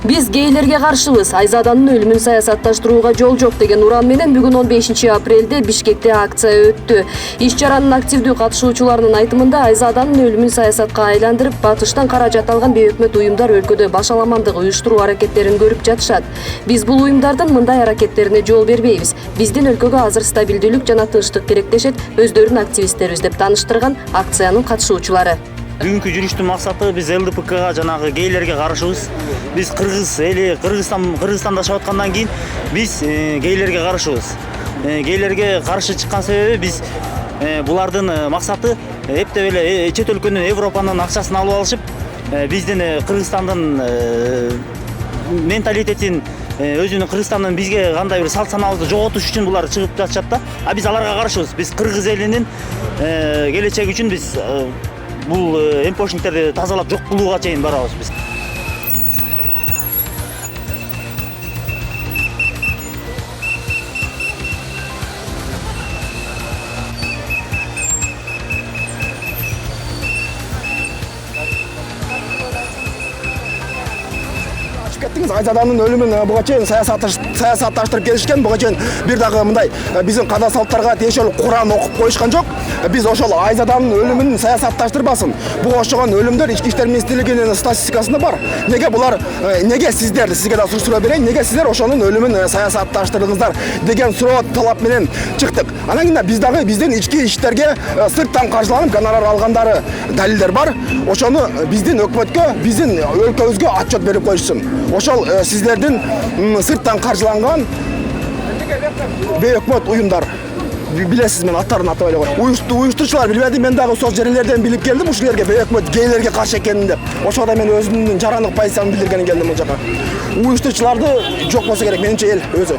Биз гейлерге каршыбыз. Айзаданын өлүмүн саясатташтырууга жол жок деген уран менен бүгүн 15 апрелде Бишкекте акция өттү. Иш чаранын активдүү катышуучуларынын айтымында Айзаданын өлүмүн саясатка айландырып, батыштан каражат алган бейөкмөт уюмдар өлкөдө башаламандык уюштуруу аракеттерин көрүп жатышат. Биз бул уюмдардын мындай аракеттерине жол бербейбиз. Биздин өлкөгө азыр стабилдүүлүк жана тынчтык керектешет, өздөрүн активисттерибиз деп тааныштырган акциянын катышуучулары. Бүгүнкү жүрүштүн максаты биз ЛДПКга жанагы гейлерге каршыбыз. Биз кыргыз эли Кыргызстанда жашап аткандан кийин биз гейлерге каршыбыз. Гейлерге каршы чыккан себеби биз булардын максаты эптеп эле чет өлкөнүн Европанын акчасын алып алышып, биздин Кыргызстандын менталитетин, өзүнүн Кыргызстандын бизге кандай бир салт санаабызды жоготуш үчүн булар чыгып жатышат да. Биз аларга каршыбыз. Биз кыргыз элинин келечеги үчүн биз бул эмпошниктерди тазалап жок кылууга чейин барабыз биз. Айзаданын өлүмүн буга чейин саясатташтырып келишкен. Буга чейин бир дагы мындай биздин када салттарга тиешелүү Куран окуп коюшкан жок. Биз ошол Айзаданын өлүмүн саясатташтырбасын. Буга окшогон өлүмдөр Ички иштер министрлигинин статистикасында бар. Неге булар, неге сизге да суроо берейин, неге сиздер ошонун өлүмүн саясатташтырдыңыздар деген суроо талап менен чыктык. Анан кийин биз дагы биздин ички иштерге сырттан каржыланып гонорар алгандары далилдер бар. Ошону биздин өкмөткө, биздин өлкөбүзгө отчет берип коюшсун. Ошол сиздердин сырттан каржыланган бейөкмөт уюмдар. Билесиз, мен аттарын атабай эле кой. Уюштуруучулар билбедим, мен дагы сол жерлерден билип келдим ушулерге бейөкмөт гейлерге каршы экенин деп. Ошого да мен өзүмдүн жарандык позициямды билдиргени келдим бул жака. Уюштуруучуларды жок болсо керек, менимче эл өзү.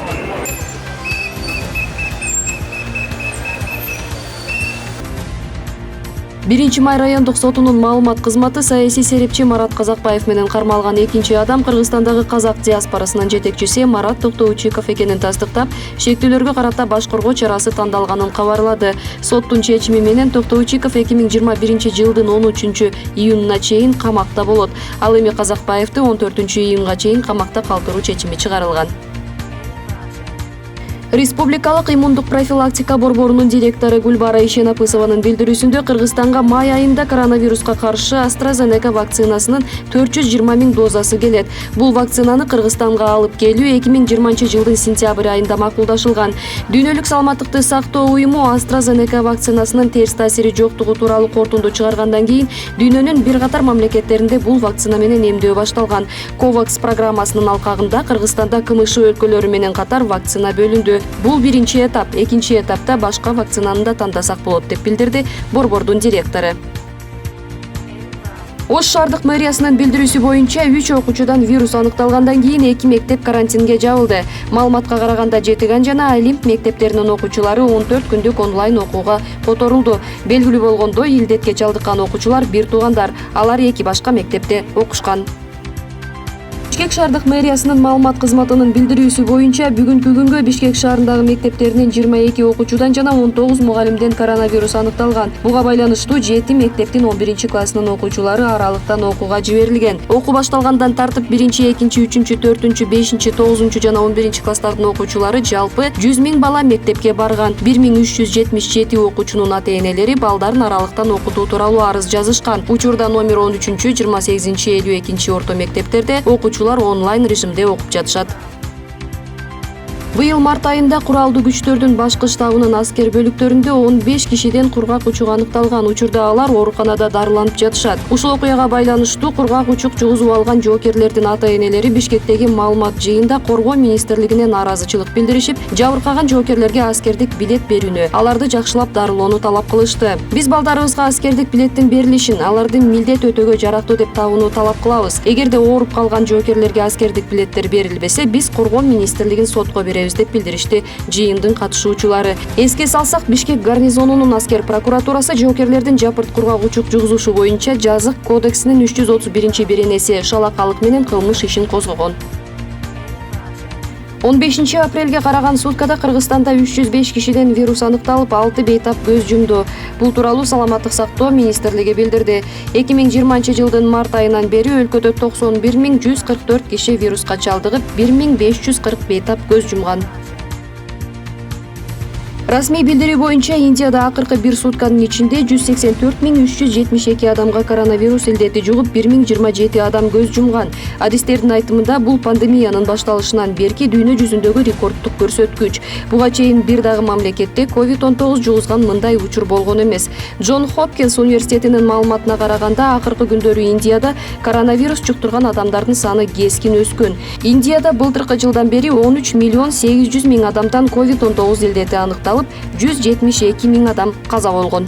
1-май райондук сотунун маалымат кызматы саясий серепчи Марат Казакбаев менен кармалган экинчи адам Кыргызстандагы казак диаспорасынын жетекчиси Марат Токтоучиков экенин тастыктап, шектүүлөргө карата баш коргоо чарасы тандалганын кабарлады. Соттун чечими менен Токтоучиков 2021-жылдын 13-июнуна чейин камакта болот. Ал эми Казакбаевди 14-июнга чейин камакта калтыруу чечими чыгарылган. Республикалык иммундук профилактика борборунун директору Гүлбара Ишенапысованын билдирүүсүндө Кыргызстанга май айында коронавируска каршы AstraZeneca вакцинасынын 420 000 дозасы келет. Бул вакцинаны Кыргызстанга алып келүү 2020-жылдын сентябрь айында макулдашылган. Дүйнөлүк саламаттыкты сактоо уюму AstraZeneca вакцинасынын терс таасири жоктугу тууралуу корутунду чыгаргандан кийин дүйнөнүн бир катар мамлекеттеринде бул вакцина менен эмдөө башталган. COVAX программасынын алкагында Кыргызстанда КМШ өлкөлөрү менен катар вакцина бөлүндү. Бул биринчи этап, экинчи этапта башка вакцинаны да тандасак болот деп билдирди борбордун директору. Ош шаардык мэриясынын билдирүүсү боюнча 3 окуучудан вирус аныкталгандан кийин 2 мектеп карантинге жабылды. Маалыматка караганда Жетиган жана Олимп мектептеринин окуучулары 14 күндүк онлайн окууга которулду. Белгилүү болгондой, илдетке чалдыккан окуучулар бир туугандар, алар 2 башка мектепте окушкан. Бишкек шаардык мэриясынын маалымат кызматынын билдирүүсү боюнча бүгүнкү күнгө Бишкек шаарындагы мектептеринин 22 окуучудан жана 19 мугалимден коронавирус аныкталган. Буга байланыштуу 7 мектептин 11 классынын окуучулары аралыктан окууга жиберилген. Окуу башталгандан тартып 1, 2, 3, 4, 5, 9 жана 11 класстардын окуучулары жалпы 100 000 бала мектепке барган. 1377 окуучунун ата-энелери балдарын аралыктан окутуу тууралуу арыз жазышкан. Учурда номер 13-28-52 орто мектептерде окуучулар онлайн режимде окуп жатышат. Быйыл март айында куралдуу күчтөрдүн башкы штабынын аскер бөлүктөрүндө 15 кишиден кургак учук аныкталган. Учурда алар ооруканада дарыланып жатышат. Ушул окуяга байланыштуу кургак учук жугузуп алган жоокерлердин ата-энелери Бишкектеги маалымат жыйында Коргоо министрлигине нааразычылык билдиришип, жабыркаган жоокерлерге аскердик билет берүүнү, аларды жакшылап дарылоону талап кылышты. Биз балдарыбызга аскердик билеттин берилишин, алардын милдет өтөөгө жарактуу деп табууну талап кылабыз. Эгерде ооруп калган жоокерлерге аскердик билеттер берилбесе, биз Коргоо министрлигин сотко беребиз деп билдиришти жыйындын катышуучулары. Эске салсак, Бишкек гарнизонунун аскер прокуратурасы жоокерлердин жапырт кургак учук жугузушу боюнча жазык кодексинин 331-беренеси шалакалык менен кылмыш ишин козгогон. 15 апрелге караган суткада Кыргызстанда 305 кишиден вирус аныкталып, 6 бейтап көз жумду. Бул тууралуу Саламаттык сактоо министрлиги билдирди. 2020-жылдын март айынан бери өлкөдө 91.144 киши вируска чалдыгып, 1540 бейтап көз жумган. Расмий билдирүү боюнча Индияда акыркы бир сутканын ичинде 184.372 адамга коронавирус илдети жугуп, 1027 адам көз жумган. Адистердин айтымында бул пандемиянын башталышынан берки дүйнө жүзүндөгү рекордтук көрсөткүч. Буга чейин бир дагы мамлекетте COVID-19 жугузган мындай учур болгон эмес. Джон Хопкинс университетинин маалыматына караганда, акыркы күндөрү Индияда коронавирус жуктурган адамдардын саны кескин өскөн. Индияда былтыркы жылдан бери 13.800.000 адамдан COVID-19 илдети аныкталып, 172.000 адам каза болгон.